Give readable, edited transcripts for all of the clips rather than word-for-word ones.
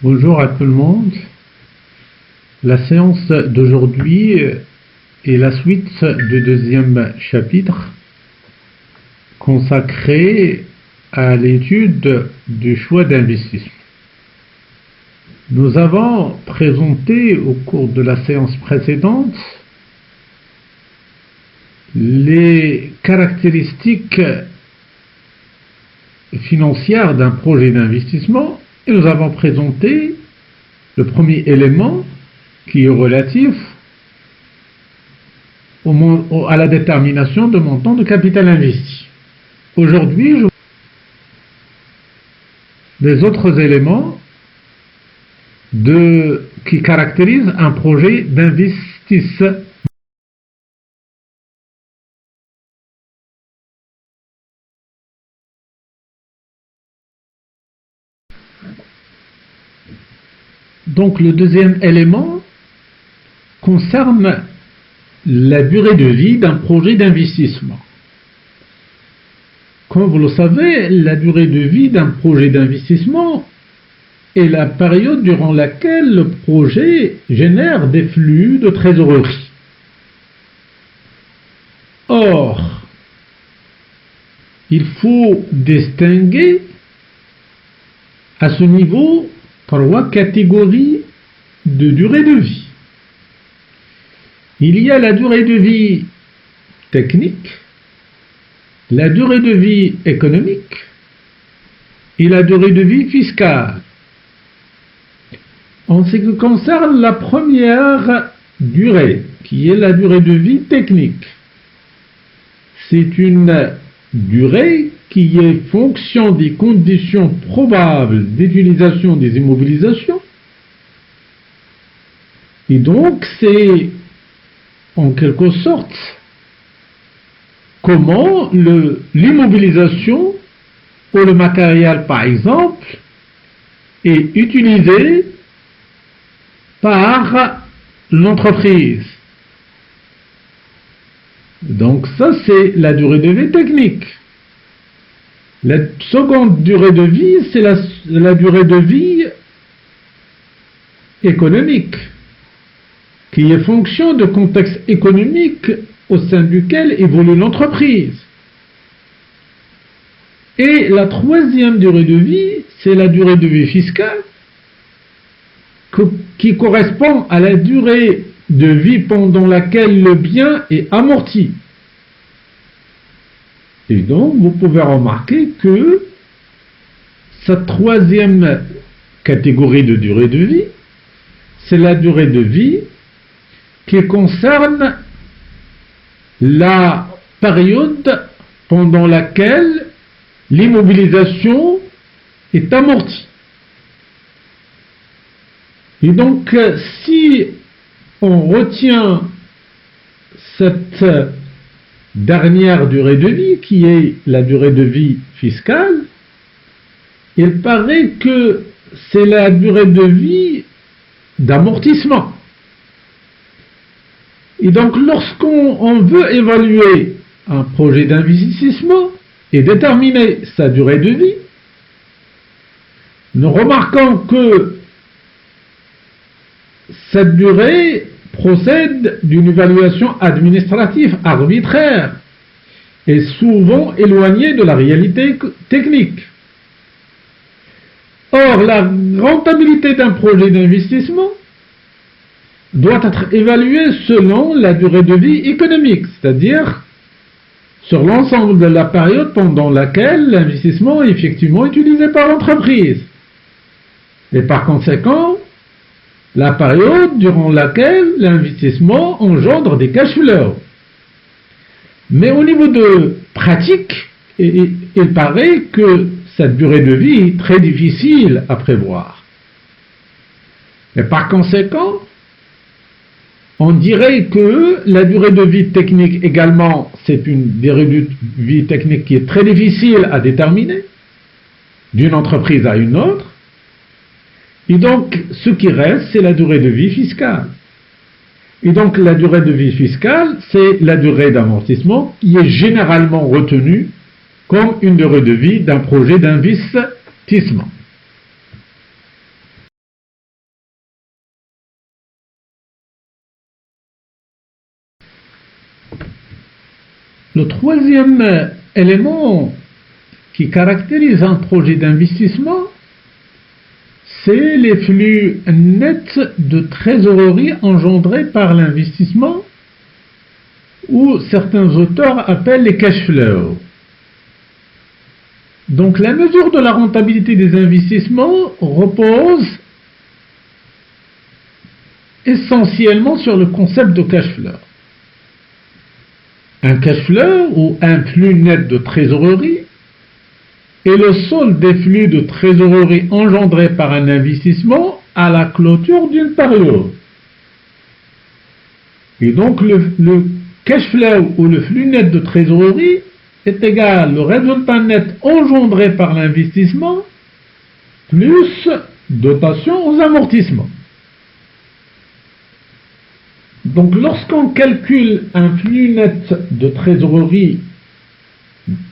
Bonjour à tout le monde. La séance d'aujourd'hui est la suite du deuxième chapitre consacré à l'étude du choix d'investissement. Nous avons présenté au cours de la séance précédente les caractéristiques financières d'un projet d'investissement et nous avons présenté le premier élément qui est relatif à la détermination de montant de capital investi. Aujourd'hui, les autres éléments qui caractérisent un projet d'investissement. Donc le deuxième élément concerne la durée de vie d'un projet d'investissement. Comme vous le savez, la durée de vie d'un projet d'investissement est la période durant laquelle le projet génère des flux de trésorerie. Or, il faut distinguer à ce niveau trois catégories de durée de vie. Il y a la durée de vie technique, la durée de vie économique et la durée de vie fiscale. En ce qui concerne la première durée, qui est la durée de vie technique, c'est une durée qui est fonction des conditions probables d'utilisation des immobilisations. Et donc, c'est en quelque sorte comment l'immobilisation ou le matériel, par exemple, est utilisé par l'entreprise. Donc ça, c'est la durée de vie technique. La seconde durée de vie, c'est la durée de vie économique, qui est fonction de contexte économique au sein duquel évolue l'entreprise. Et la troisième durée de vie, c'est la durée de vie fiscale, qui correspond à la durée de vie pendant laquelle le bien est amorti. Et donc, vous pouvez remarquer que cette troisième catégorie de durée de vie, c'est la durée de vie qui concerne la période pendant laquelle l'immobilisation est amortie. Et donc, si on retient cette dernière durée de vie, qui est la durée de vie fiscale, il paraît que c'est la durée de vie d'amortissement. Et donc, lorsqu'on veut évaluer un projet d'investissement et déterminer sa durée de vie, nous remarquons que cette durée procède d'une évaluation administrative arbitraire et souvent éloignée de la réalité technique. Or, la rentabilité d'un projet d'investissement doit être évaluée selon la durée de vie économique, c'est-à-dire sur l'ensemble de la période pendant laquelle l'investissement est effectivement utilisé par l'entreprise. Et par conséquent, la période durant laquelle l'investissement engendre des cash flows. Mais au niveau de pratique, il paraît que cette durée de vie est très difficile à prévoir. Et par conséquent, on dirait que la durée de vie technique également, c'est une durée de vie technique qui est très difficile à déterminer d'une entreprise à une autre. Et donc, ce qui reste, c'est la durée de vie fiscale. Et donc, la durée de vie fiscale, c'est la durée d'amortissement qui est généralement retenue comme une durée de vie d'un projet d'investissement. Le troisième élément qui caractérise un projet d'investissement, c'est les flux nets de trésorerie engendrés par l'investissement, ou certains auteurs appellent les cash flows. Donc la mesure de la rentabilité des investissements repose essentiellement sur le concept de cash flow. Un cash flow ou un flux net de trésorerie est le solde des flux de trésorerie engendrés par un investissement à la clôture d'une période. Et donc le cash flow ou le flux net de trésorerie est égal au résultat net engendré par l'investissement plus dotation aux amortissements. Donc lorsqu'on calcule un flux net de trésorerie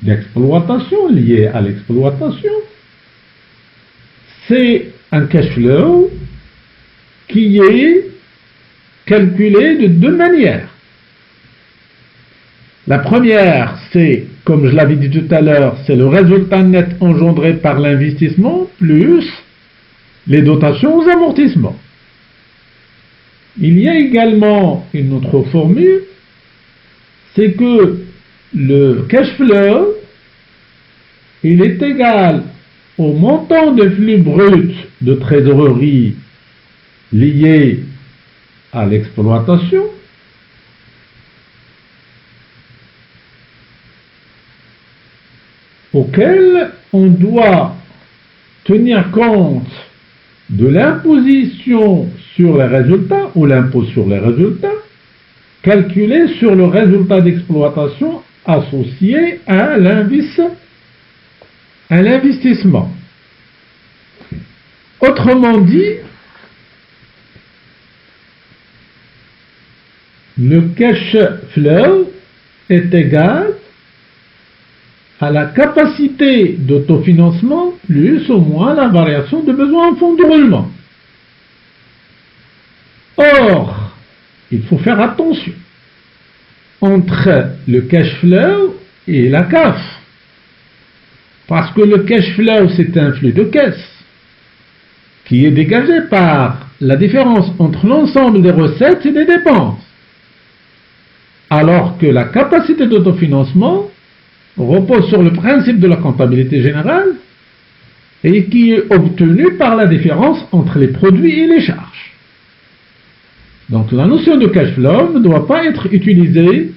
d'exploitation lié à l'exploitation, c'est un cash flow qui est calculé de deux manières. La première, c'est, comme je l'avais dit tout à l'heure, c'est le résultat net engendré par l'investissement plus les dotations aux amortissements. Il y a également une autre formule, c'est que le cash flow, il est égal au montant de flux brut de trésorerie lié à l'exploitation auquel on doit tenir compte de l'imposition sur les résultats ou l'impôt sur les résultats calculé sur le résultat d'exploitation associé à l'investissement. Autrement dit, le cash flow est égal à la capacité d'autofinancement plus ou moins la variation de besoins en fonds de roulement. Or, il faut faire attention entre le cash flow et la CAF. Parce que le cash flow, c'est un flux de caisse qui est dégagé par la différence entre l'ensemble des recettes et des dépenses. Alors que la capacité d'autofinancement repose sur le principe de la comptabilité générale et qui est obtenu par la différence entre les produits et les charges. Donc la notion de cash flow ne doit pas être utilisée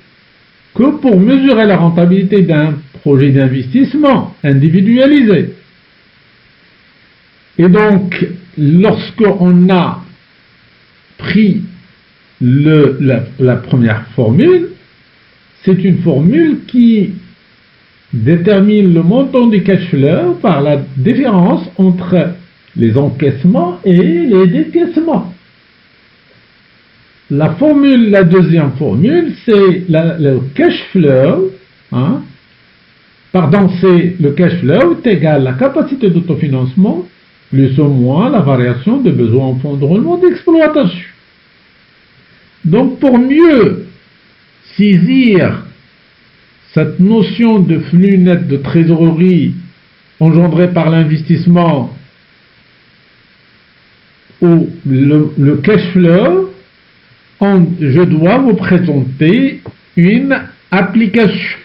que pour mesurer la rentabilité d'un projet d'investissement individualisé. Et donc, lorsqu'on a pris la première formule, c'est une formule qui détermine le montant du cash flow par la différence entre les encaissements et les décaissements. La deuxième formule, c'est le cash flow, c'est le cash flow est égal à la capacité d'autofinancement plus ou moins la variation de besoins en fonds de roulement d'exploitation. Donc pour mieux saisir cette notion de flux net de trésorerie engendré par l'investissement ou le cash flow, je dois vous présenter une application.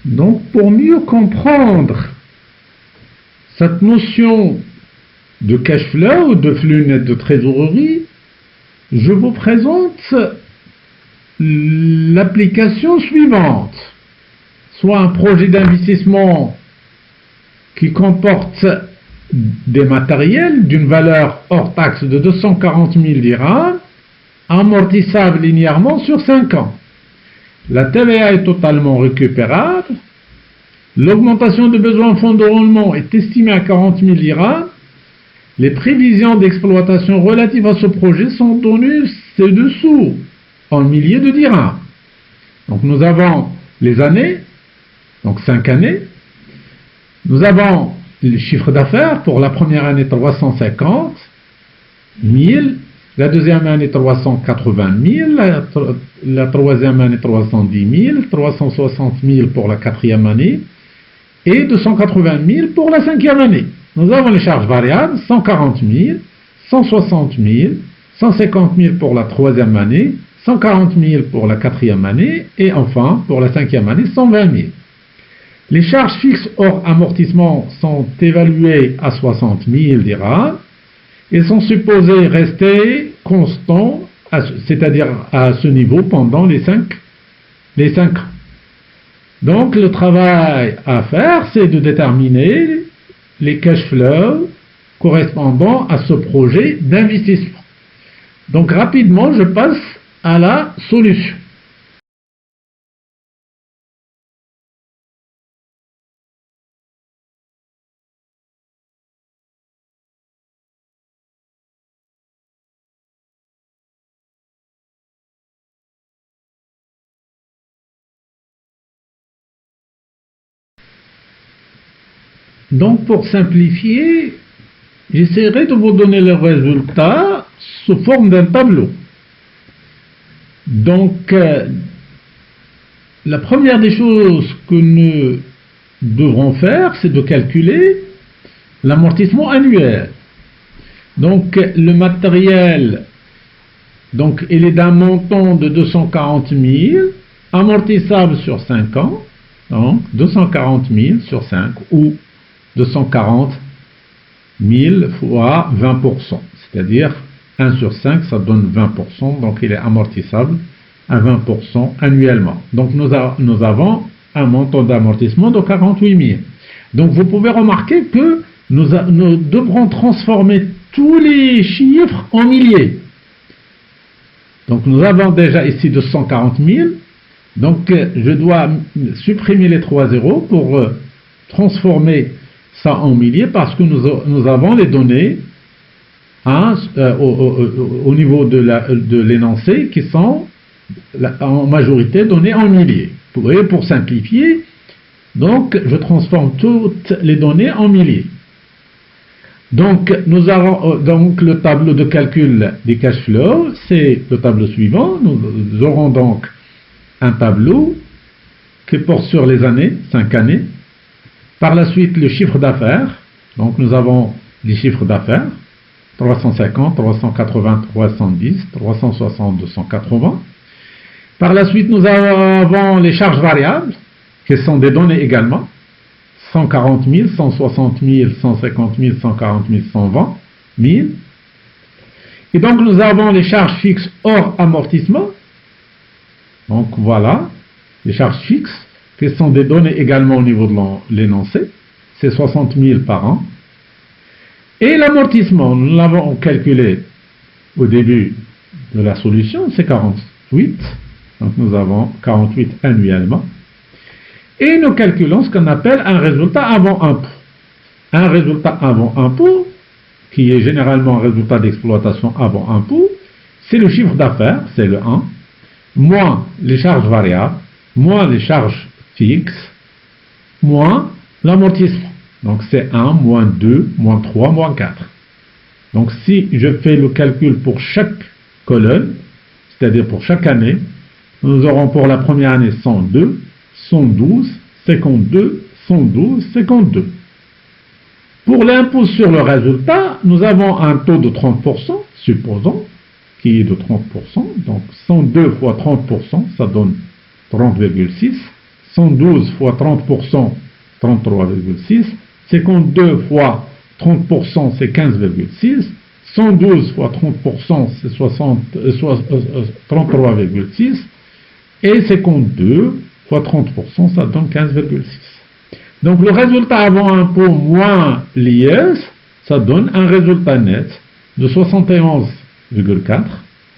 Donc, pour mieux comprendre cette notion de cash flow, de flux net de trésorerie, je vous présente l'application suivante. Soit un projet d'investissement qui comporte des matériels d'une valeur hors taxe de 240 000 dirhams, amortissable linéairement sur 5 ans. La TVA est totalement récupérable. L'augmentation de besoins en fonds de roulement est estimée à 40 000 dirhams. Les prévisions d'exploitation relatives à ce projet sont données ci-dessous, en milliers de dirhams. Donc nous avons les années, donc 5 années. Nous avons le chiffre d'affaires pour la première année 350 000, la deuxième année 380 000, la troisième année 310 000, 360 000 pour la quatrième année et 280 000 pour la cinquième année. Nous avons les charges variables 140 000, 160 000, 150 000 pour la troisième année, 140 000 pour la quatrième année et enfin pour la cinquième année 120 000. Les charges fixes hors amortissement sont évaluées à 60 000 dirhams et sont supposées rester constants, c'est-à-dire à ce niveau pendant les 5 ans. Donc le travail à faire, c'est de déterminer les cash flows correspondant à ce projet d'investissement. Donc rapidement, je passe à la solution. Donc pour simplifier, j'essaierai de vous donner le résultat sous forme d'un tableau. Donc la première des choses que nous devrons faire, c'est de calculer l'amortissement annuel. Donc le matériel, donc il est d'un montant de 240 000, amortissable sur 5 ans, donc 240 000 sur 5 ou 240 000 fois 20%, c'est-à-dire 1 sur 5, ça donne 20%, donc il est amortissable à 20% annuellement. Donc nous avons un montant d'amortissement de 48 000. Donc vous pouvez remarquer que nous devrons transformer tous les chiffres en milliers. Donc nous avons déjà ici 240 000, donc je dois supprimer les 3 zéros pour transformer ça en milliers parce que nous avons les données au niveau de l'énoncé qui sont en majorité données en milliers. Pour simplifier, donc je transforme toutes les données en milliers. Donc nous avons donc le tableau de calcul des cash flows, c'est le tableau suivant. Nous aurons donc un tableau qui porte sur les années, 5 années. Par la suite, le chiffre d'affaires. Donc nous avons les chiffres d'affaires 350, 380, 310, 360, 280. Par la suite, nous avons les charges variables, qui sont des données également. 140 000, 160 000, 150 000, 140 000, 120 000. Et donc, nous avons les charges fixes hors amortissement. Donc, voilà, les charges fixes, qui sont des données également au niveau de l'énoncé. C'est 60 000 par an. Et l'amortissement, nous l'avons calculé au début de la solution, c'est 48. Donc nous avons 48 annuellement. Et nous calculons ce qu'on appelle un résultat avant impôt. Un résultat avant impôt, qui est généralement un résultat d'exploitation avant impôt, c'est le chiffre d'affaires, c'est le 1, moins les charges variables, moins les charges fixes, moins l'amortissement. Donc c'est 1, moins 2, moins 3, moins 4. Donc si je fais le calcul pour chaque colonne, c'est-à-dire pour chaque année, nous aurons pour la première année 102, 112, 52, 112, 52. Pour l'impôt sur le résultat, nous avons un taux de 30%, supposons, qui est de 30%. Donc 102 fois 30%, ça donne 30,6. 112 fois 30%, 33,6. 52 fois 30%, c'est 15,6. 112 fois 30%, c'est 33,6. Et 52 fois 30%, ça donne 15,6. Donc le résultat avant impôt moins l'IS, ça donne un résultat net de 71,4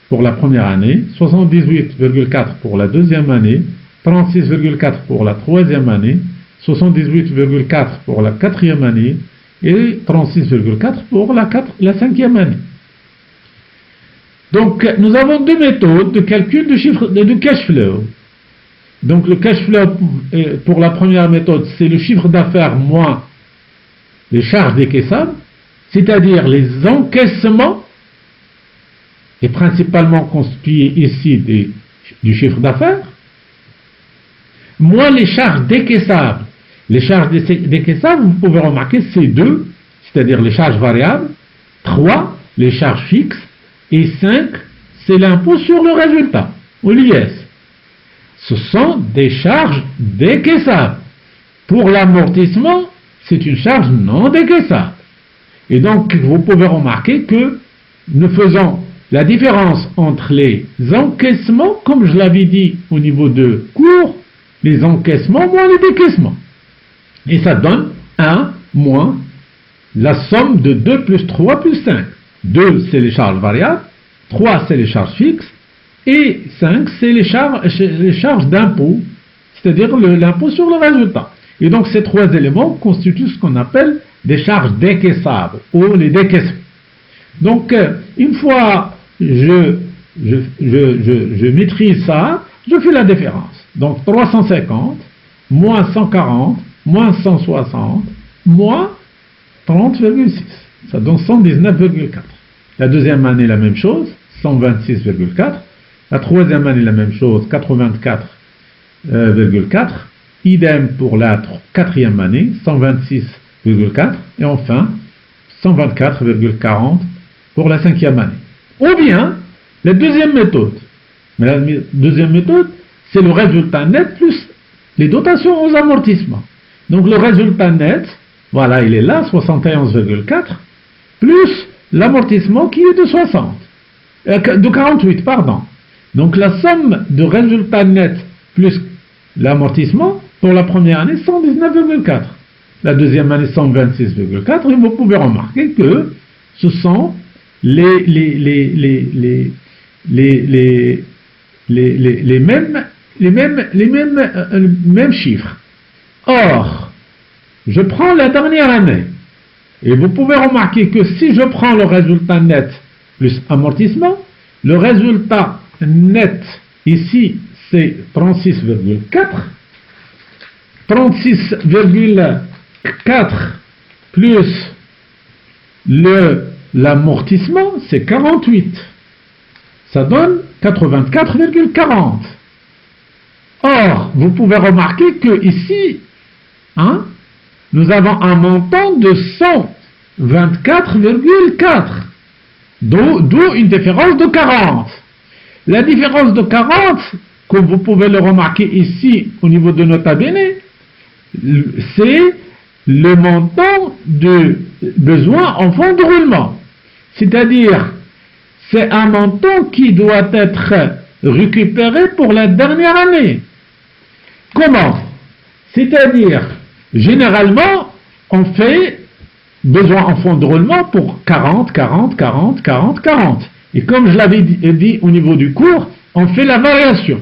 pour la première année, 78,4 pour la deuxième année, 36,4 pour la troisième année, 78,4 pour la quatrième année et 36,4 pour la cinquième année. Donc nous avons deux méthodes de calcul de cash flow. Donc le cash flow pour la première méthode, c'est le chiffre d'affaires moins les charges décaissables, c'est-à-dire les encaissements, et principalement constitués ici du chiffre d'affaires, moins les charges décaissables. Les charges décaissables, vous pouvez remarquer, c'est 2, c'est-à-dire les charges variables, 3, les charges fixes, et 5, c'est l'impôt sur le résultat, ou l'IS. Ce sont des charges décaissables. Pour l'amortissement, c'est une charge non décaissable. Et donc, vous pouvez remarquer que nous faisons la différence entre les encaissements, comme je l'avais dit au niveau de cours, les encaissements moins les décaissements. Et ça donne 1 moins la somme de 2 plus 3 plus 5. 2, c'est les charges variables, 3, c'est les charges fixes, et 5, c'est les charges d'impôt, c'est-à-dire l'impôt sur le résultat. Et donc, ces 3 éléments constituent ce qu'on appelle des charges décaissables, ou les décaissements. Donc, une fois je maîtrise ça, je fais la différence. Donc, 350, moins 140, moins 160, moins 30,6. Ça donne 119,4. La deuxième année, la même chose, 126,4. La troisième année, la même chose, 84,4. Idem pour la quatrième année, 126,4. Et enfin, 124,40 pour la cinquième année. Ou bien, la deuxième méthode. Mais la deuxième méthode, c'est le résultat net plus les dotations aux amortissements. Donc le résultat net, voilà, il est là, 71,4, plus l'amortissement qui est de 48, pardon. Donc la somme de résultat net plus l'amortissement, pour la première année, 119,4. La deuxième année, 126,4. Et vous pouvez remarquer que ce sont les mêmes chiffres. Or, je prends la dernière année, et vous pouvez remarquer que si je prends le résultat net plus amortissement, le résultat net ici c'est 36,4, 36,4 plus l'amortissement c'est 48, ça donne 84,40. Or, vous pouvez remarquer que ici, nous avons un montant de 124,4, d'où une différence de 40. La différence de 40, comme vous pouvez le remarquer ici au niveau de nota bene, c'est le montant de besoin en fonds de roulement. C'est-à-dire, c'est un montant qui doit être récupéré pour la dernière année. Comment? C'est-à-dire, généralement, on fait besoin en fonds de roulement pour 40, 40, 40, 40, 40. Et comme je l'avais dit au niveau du cours, on fait la variation.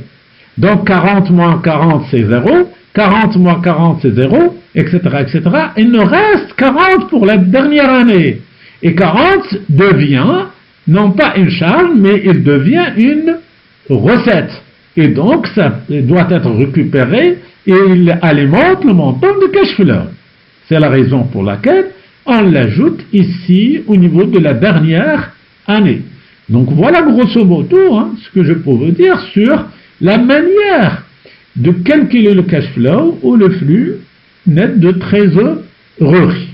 Donc 40 moins 40 c'est 0, 40 moins 40 c'est 0, etc., etc. Il nous reste 40 pour la dernière année. Et 40 devient, non pas une charge, mais il devient une recette. Et donc ça doit être récupéré et il alimente le montant de cash flow. C'est la raison pour laquelle on l'ajoute ici au niveau de la dernière année. Donc voilà grosso modo ce que je peux vous dire sur la manière de calculer le cash flow ou le flux net de trésorerie.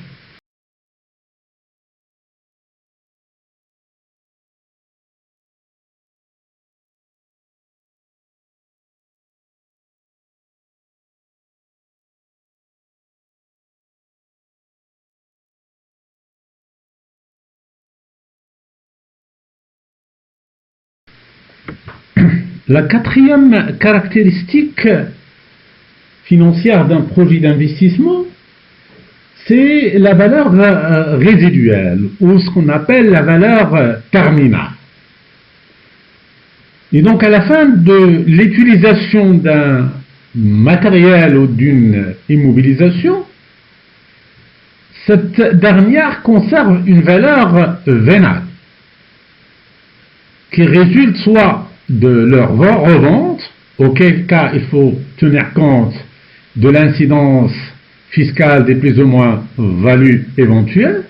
La quatrième caractéristique financière d'un projet d'investissement, c'est la valeur résiduelle, ou ce qu'on appelle la valeur terminale. Et donc à la fin de l'utilisation d'un matériel ou d'une immobilisation, cette dernière conserve une valeur vénale, qui résulte soit de leur revente, auquel cas il faut tenir compte de l'incidence fiscale des plus ou moins values éventuelles,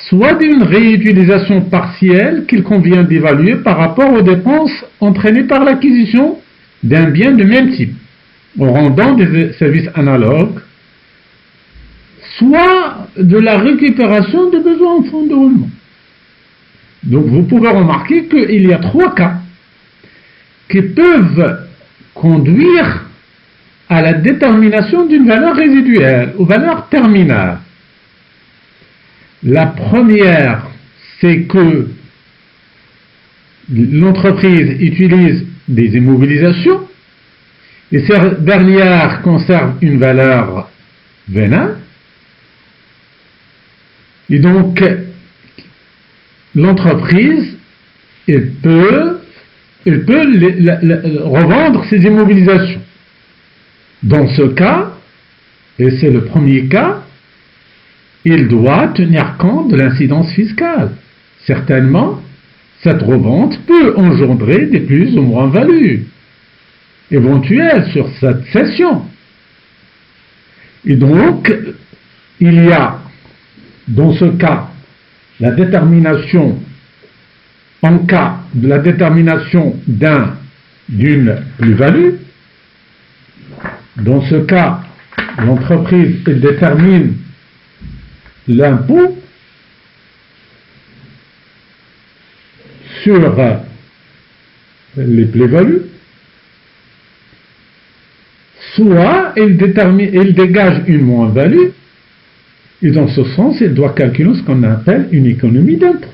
soit d'une réutilisation partielle qu'il convient d'évaluer par rapport aux dépenses entraînées par l'acquisition d'un bien de même type, en rendant des services analogues, soit de la récupération de besoins en fonds de roulement. Donc vous pouvez remarquer qu'il y a 3 cas qui peuvent conduire à la détermination d'une valeur résiduelle ou valeur terminale. La première, c'est que l'entreprise utilise des immobilisations et ces dernières conservent une valeur vénale. Et donc, l'entreprise, elle peut revendre ses immobilisations. Dans ce cas, et c'est le premier cas, il doit tenir compte de l'incidence fiscale. Certainement, cette revente peut engendrer des plus ou moins values éventuelles sur cette cession. Et donc, il y a, dans ce cas, la détermination, en cas de la détermination d'une plus-value. Dans ce cas, l'entreprise détermine l'impôt sur les plus-values, soit elle dégage une moins-value, et dans ce sens, elle doit calculer ce qu'on appelle une économie d'impôt.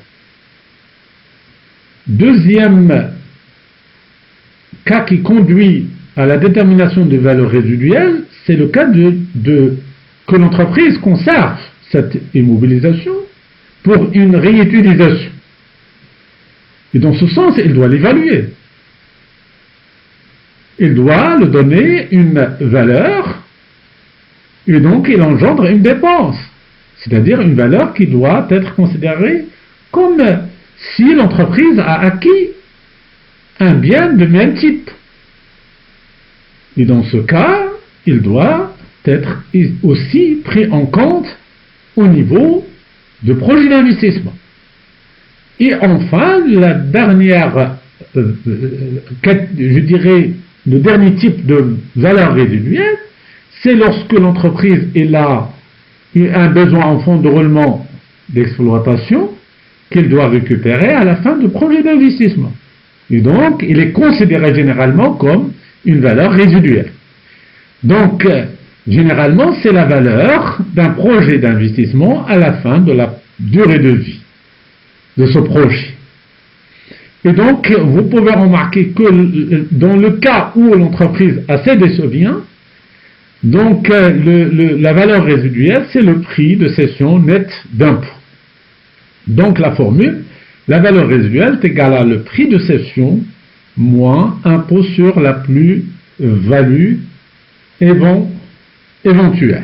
Deuxième cas qui conduit à la détermination des valeurs résiduelles, c'est le cas que l'entreprise conserve cette immobilisation pour une réutilisation. Et dans ce sens, elle doit l'évaluer. Elle doit lui donner une valeur, et donc elle engendre une dépense, c'est-à-dire une valeur qui doit être considérée comme si l'entreprise a acquis un bien de même type. Et dans ce cas, il doit être aussi pris en compte au niveau de projet d'investissement. Et enfin, la dernière, je dirais, le dernier type de valeur résiduelle, c'est lorsque l'entreprise a un besoin en fonds de roulement d'exploitation qu'il doit récupérer à la fin du projet d'investissement. Et donc, il est considéré généralement comme une valeur résiduelle. Donc, généralement, c'est la valeur d'un projet d'investissement à la fin de la durée de vie de ce projet. Et donc, vous pouvez remarquer que dans le cas où l'entreprise a cédé ce bien, donc la valeur résiduelle, c'est le prix de cession net d'impôt. Donc la formule, la valeur résiduelle est égale à le prix de cession moins impôt sur la plus-value éventuelle.